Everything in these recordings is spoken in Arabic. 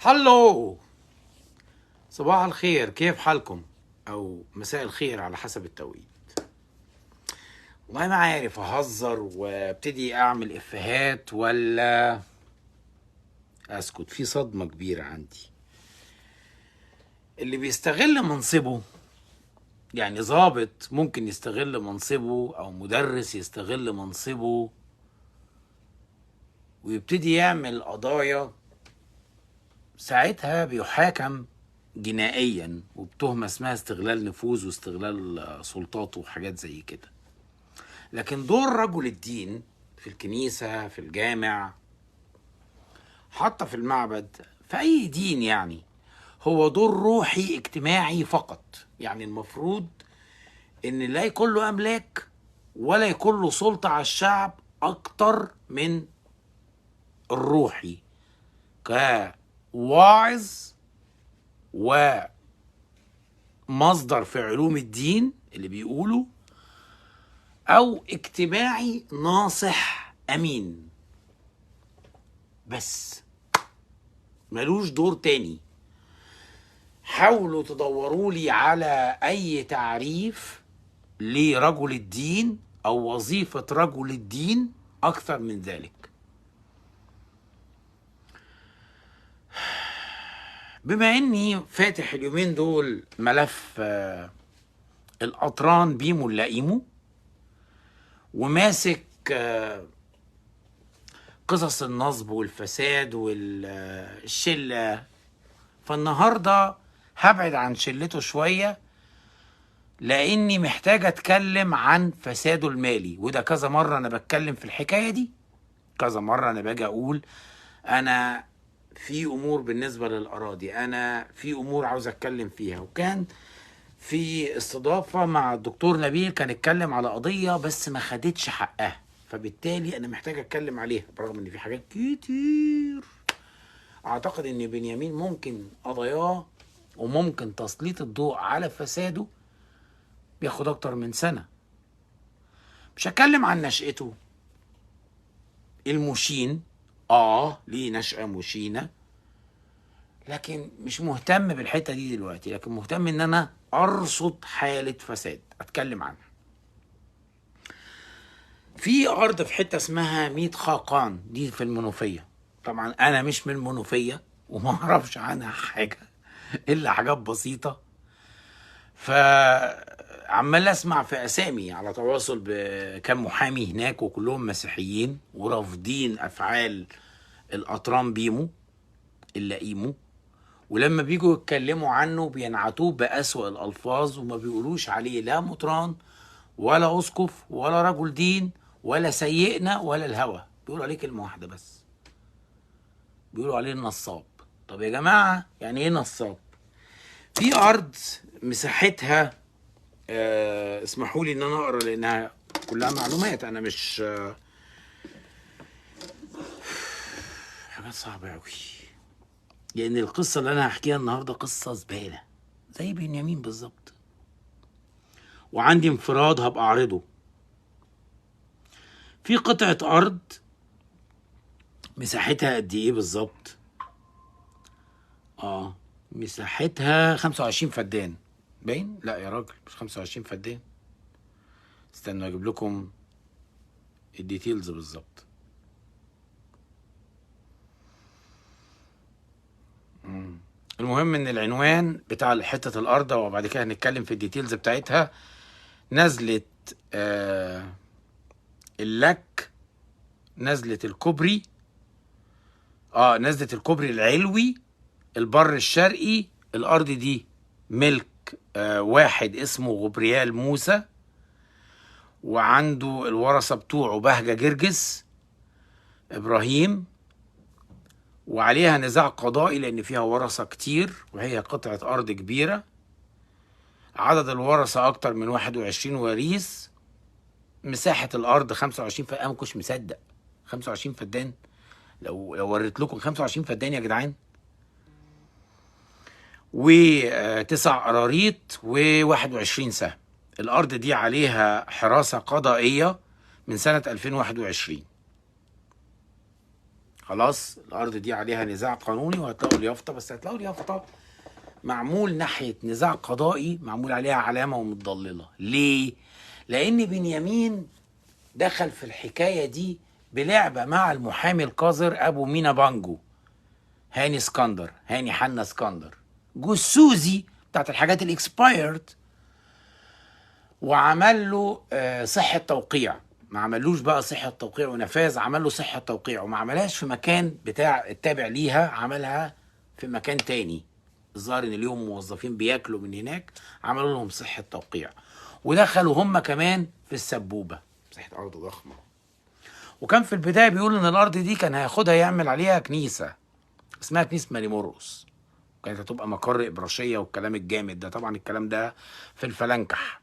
هلو، صباح الخير، كيف حالكم؟ او مساء الخير على حسب التوقيت. والله ما عارف اهزر وابتدي اعمل افيهات ولا اسكت. في صدمة كبيرة عندي. اللي بيستغل منصبه، يعني ضابط ممكن يستغل منصبه او مدرس يستغل منصبه ويبتدي يعمل قضايا، ساعتها بيحاكم جنائيا وبتهمة اسمها استغلال نفوذ واستغلال سلطاته وحاجات زي كده. لكن دور رجل الدين في الكنيسة، في الجامع، حتى في المعبد، في أي دين، يعني هو دور روحي اجتماعي فقط. يعني المفروض إن لا يكون له أملاك ولا يكون له سلطة على الشعب أكتر من الروحي، كواعظ ومصدر في علوم الدين اللي بيقوله، أو اجتماعي ناصح أمين، بس ملوش دور تاني. حاولوا تدوروا لي على أي تعريف لرجل الدين أو وظيفة رجل الدين أكثر من ذلك. بما إني فاتح اليومين دول ملف الأطران بيمو اللئيمو، وماسك قصص النصب والفساد والشلة، فالنهاردة هبعد عن شلته شوية لأني محتاج أتكلم عن فساده المالي. وده كذا مرة أنا بتكلم في الحكاية دي، كذا مرة أنا باجي أقول أنا في أمور بالنسبة للأراضي، أنا في أمور عاوز أتكلم فيها. وكان في استضافة مع الدكتور نبيل كان اتكلم على قضية بس ما خدتش حقها، فبالتالي أنا محتاج أتكلم عليها برغم إن في حاجات كتير أعتقد إن بنيامين ممكن قضاياه وممكن تسليط الضوء على فساده بياخد أكتر من سنة. مش هتكلم عن نشأته المشين، ليه نشأة مشينة، لكن مش مهتم بالحتة دي دلوقتي، لكن مهتم ان انا ارصد حالة فساد اتكلم عنها. في ارض في حتة اسمها ميت خاقان، دي في المنوفية. طبعا انا مش من المنوفية وما اعرفش عنها حاجة الا حاجات بسيطة، فعمال اسمع في اسامي على تواصل بكم محامي هناك وكلهم مسيحيين ورافضين افعال الاطران بيمو اللئيمو، ولما بيجوا يتكلموا عنه بينعتوه بأسوأ الألفاظ وما بيقولوش عليه لا مطران ولا أسقف ولا رجل دين ولا سيئنا ولا الهوى، بيقولوا عليه كلمة واحدة بس، بيقولوا عليه النصاب. طب يا جماعة يعني ايه نصاب؟ في أرض مساحتها اسمحوا لي ان انا اقرا لانها كلها معلومات، انا مش حاجات صعبة قوي، لان القصة اللي انا هحكيها النهاردة قصة زبالة زي بنيامين بالظبط، وعندي انفراد هبقى اعرضه. في قطعة ارض مساحتها قد ايه بالظبط؟ مساحتها 25 فدان. باين؟ لا يا راجل مش 25 فدان، استنوا اجيب لكم الديتيلز بالظبط. المهم ان العنوان بتاع حتة الارض وبعد كده هنتكلم في الديتيلز بتاعتها. نزلة اللك، نزلة الكوبري، نزلة الكوبري العلوي، البر الشرقي. الارض دي ملك واحد اسمه غبريال موسى، وعنده الورثة بتوعه بهجة جرجس ابراهيم، وعليها نزاع قضائي لان فيها ورثة كتير وهي قطعة ارض كبيرة. عدد الورثة اكتر من 21 وريث. مساحة الارض 25 فدان. انا ما كنتش مصدق 25 فدان، لو وريت لكم 25 فدان يا جدعان، و9 قراريط و21 سهم. الارض دي عليها حراسة قضائية من سنة 2021. خلاص الارض دي عليها نزاع قانوني وهتلاقوا اليافطه، بس هتلاقوا اليافطه معمول ناحيه نزاع قضائي، معمول عليها علامه ومتضلله. ليه؟ لان بنيامين دخل في الحكايه دي بلعبه مع المحامي القذر ابو مينا بانجو، هاني اسكندر، هاني حنا اسكندر، جوزوزي بتاعت الحاجات الاكسبايرد، وعمل له صحه توقيع. ما عملوش بقى صحه توقيع ونفاذ، عمل له صحه توقيع، وما عملهاش في مكان بتاع التابع ليها، عملها في مكان تاني. الظاهر ان ليهم موظفين بياكلوا من هناك، عملوا لهم صحه توقيع، ودخلوا هم كمان في السبوبه، مساحه ارض ضخمه. وكان في البدايه بيقول ان الارض دي كان هياخدها يعمل عليها كنيسه اسمها كنيسه ماري مرقس، كانت هتبقى مقر ابراشيه والكلام الجامد ده. طبعا الكلام ده في الفلنكح.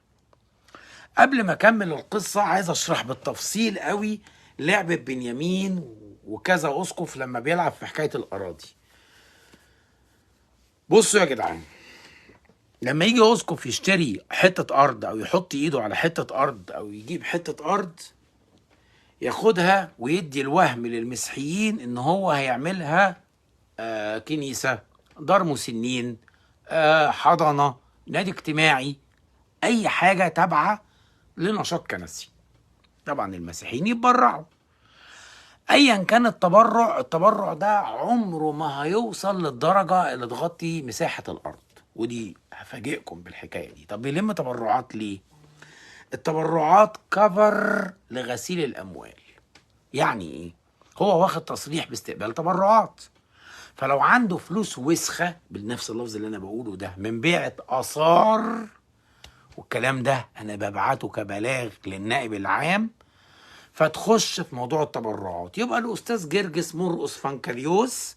قبل ما اكمل القصه عايز اشرح بالتفصيل قوي لعبه بنيامين وكذا اسقف لما بيلعب في حكايه الاراضي. بصوا يا جدعان، لما يجي اسقف يشتري حته ارض او يحط ايده على حته ارض او يجيب حته ارض، ياخدها ويدي الوهم للمسيحيين ان هو هيعملها كنيسه، دار مسنين، حضانه، نادي اجتماعي، اي حاجه تابعه لنشاط كنسي. طبعا المسيحيين يتبرعوا، ايا كان التبرع ده عمره ما هيوصل للدرجه اللي تغطي مساحه الارض. ودي هفاجئكم بالحكايه دي. طب بيلم تبرعات ليه؟ التبرعات كفر لغسيل الاموال. يعني ايه؟ هو واخد تصريح باستقبال تبرعات، فلو عنده فلوس وسخه بنفس اللفظ اللي انا بقوله ده من بيعه اثار، والكلام ده انا ببعته كبلاغ للنائب العام، فتخش في موضوع التبرعات. يبقى الاستاذ جرجس مرقس فانكريوس،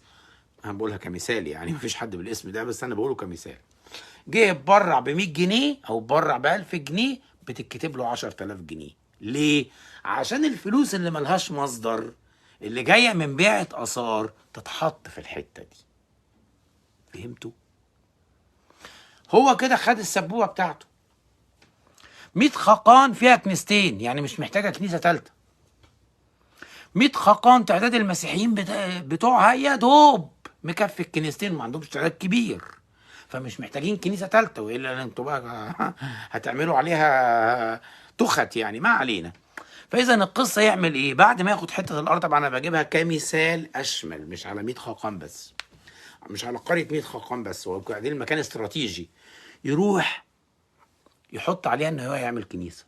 انا بقولها كمثال يعني، مفيش حد بالاسم ده بس انا بقوله كمثال، جه يتبرع ب 100 جنيه او اتبرع ب 1000 جنيه، بتتكتب له 10000 جنيه. ليه؟ عشان الفلوس اللي ملهاش مصدر، اللي جايه من بيعه اثار، تتحط في الحته دي. فهمتوا؟ هو كده خد السبوبه بتاعته. 100 خقان فيها كنيستين، يعني مش محتاجه كنيسه ثالثه. 100 خقان تعداد المسيحيين بتوعها يا دوب مكفي الكنيستين، ما عندهمش تعداد كبير، فمش محتاجين كنيسه ثالثه، والا انتوا بقى هتعملوا عليها تخت يعني. ما علينا. فاذا القصه يعمل ايه؟ بعد ما ياخد حته الارض، طبعا انا بجيبها كمثال اشمل، مش على 100 خقان بس، مش على قريه 100 خقان بس، وبعدين المكان استراتيجي، يروح يحط عليها ان هو يعمل كنيسه.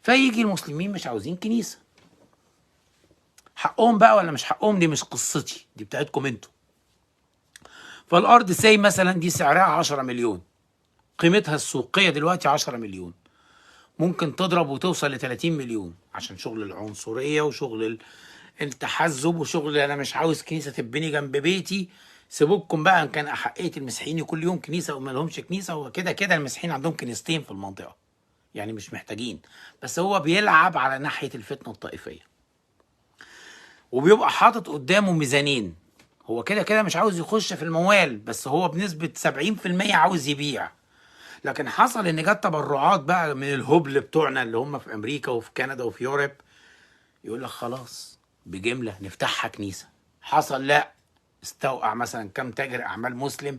فيجي المسلمين مش عاوزين كنيسه، حقهم بقى ولا مش حقهم، دي مش قصتي، دي بتاعتكم انتوا. فالارض سي مثلا دي سعرها 10 مليون، قيمتها السوقيه دلوقتي 10 مليون، ممكن تضرب وتوصل ل 30 مليون عشان شغل العنصريه وشغل التحزب وشغل انا مش عاوز كنيسه تبني جنب بيتي. سيبوكم بقى ان كان احقيه المسيحيين كل يوم كنيسه وما لهمش كنيسه، وكده كده المسيحيين عندهم كنيستين في المنطقه، يعني مش محتاجين. بس هو بيلعب على ناحيه الفتنه الطائفيه، وبيبقى حاطط قدامه ميزانين. هو كده كده مش عاوز يخش في الموال، بس هو بنسبة 70% عاوز يبيع. لكن حصل ان جت تبرعات بقى من الهبل بتوعنا اللي هم في امريكا وفي كندا وفي يوروب، يقول لك خلاص بجملة نفتحها كنيسة. حصل لا، استوقع مثلا كم تاجر اعمال مسلم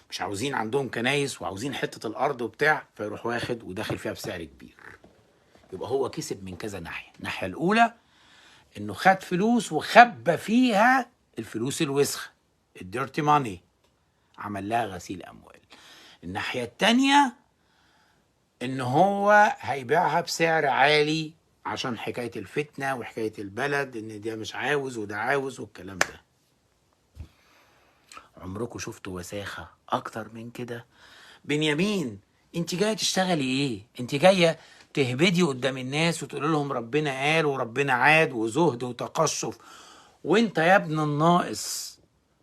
مش عاوزين عندهم كنايس وعاوزين حتة الارض وبتاع، فيروح واخد وداخل فيها بسعر كبير. يبقى هو كسب من كذا ناحية. الناحية الاولى انه خد فلوس وخبى فيها الفلوس الوسخه، الديرتي ماني، عمل لها غسيل اموال. الناحيه التانيه ان هو هيبيعها بسعر عالي عشان حكايه الفتنه وحكايه البلد، ان ده مش عاوز وده عاوز والكلام ده. عمركم شفتوا وساخه اكتر من كده؟ بنيامين، انت جايه تشتغلي ايه؟ انت جايه تهبدي قدام الناس وتقول لهم ربنا قال وربنا عاد وزهد وتقشف، وانت يا ابن الناقص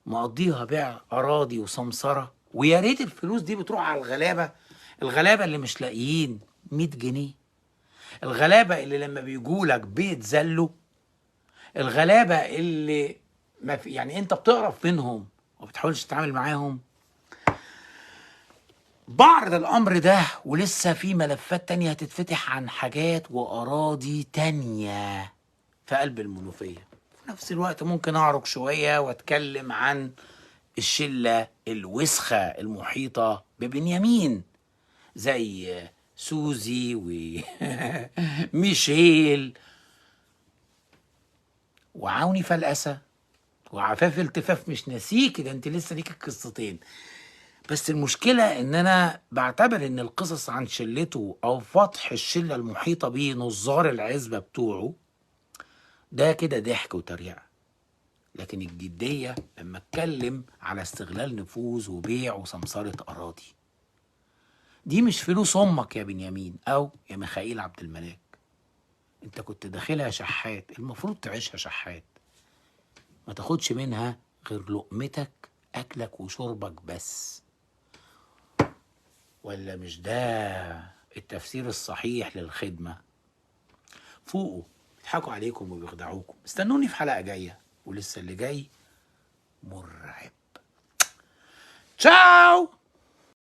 مقضيها بيع اراضي وسمسره. ويا ريت الفلوس دي بتروح على الغلابه، الغلابه اللي مش لاقيين 100 جنيه، الغلابه اللي لما بيجولك بيتذلوا، الغلابه اللي ما في يعني انت بتقرف منهم وما بتحاولش تتعامل معاهم. بعرض الامر ده ولسه في ملفات تانية هتتفتح عن حاجات واراضي تانية في قلب المنوفيه، في نفس الوقت ممكن أعرج شوية وأتكلم عن الشلة الوسخة المحيطة ببنيامين، زي سوزي وميشيل وعوني فلقسة وعفاف التفاف. مش ناسيك ده، انت لسه ليك القصتين. بس المشكلة ان انا بعتبر ان القصص عن شلته او فتح الشلة المحيطة بيه نظار العزبة بتوعه ده كده ضحك وتريقة، لكن الجدية لما اتكلم على استغلال نفوذ وبيع وسمسرة اراضي. دي مش فلوس امك يا بنيامين او يا ميخائيل عبد الملاك، انت كنت داخلها شحات، المفروض تعيشها شحات، ما تاخدش منها غير لقمتك، اكلك وشربك بس. ولا مش ده التفسير الصحيح للخدمة؟ فوقوا، بيضحكوا عليكم وبيخدعوكم. استنوني في حلقة جاية، ولسه اللي جاي مرعب. تشاو.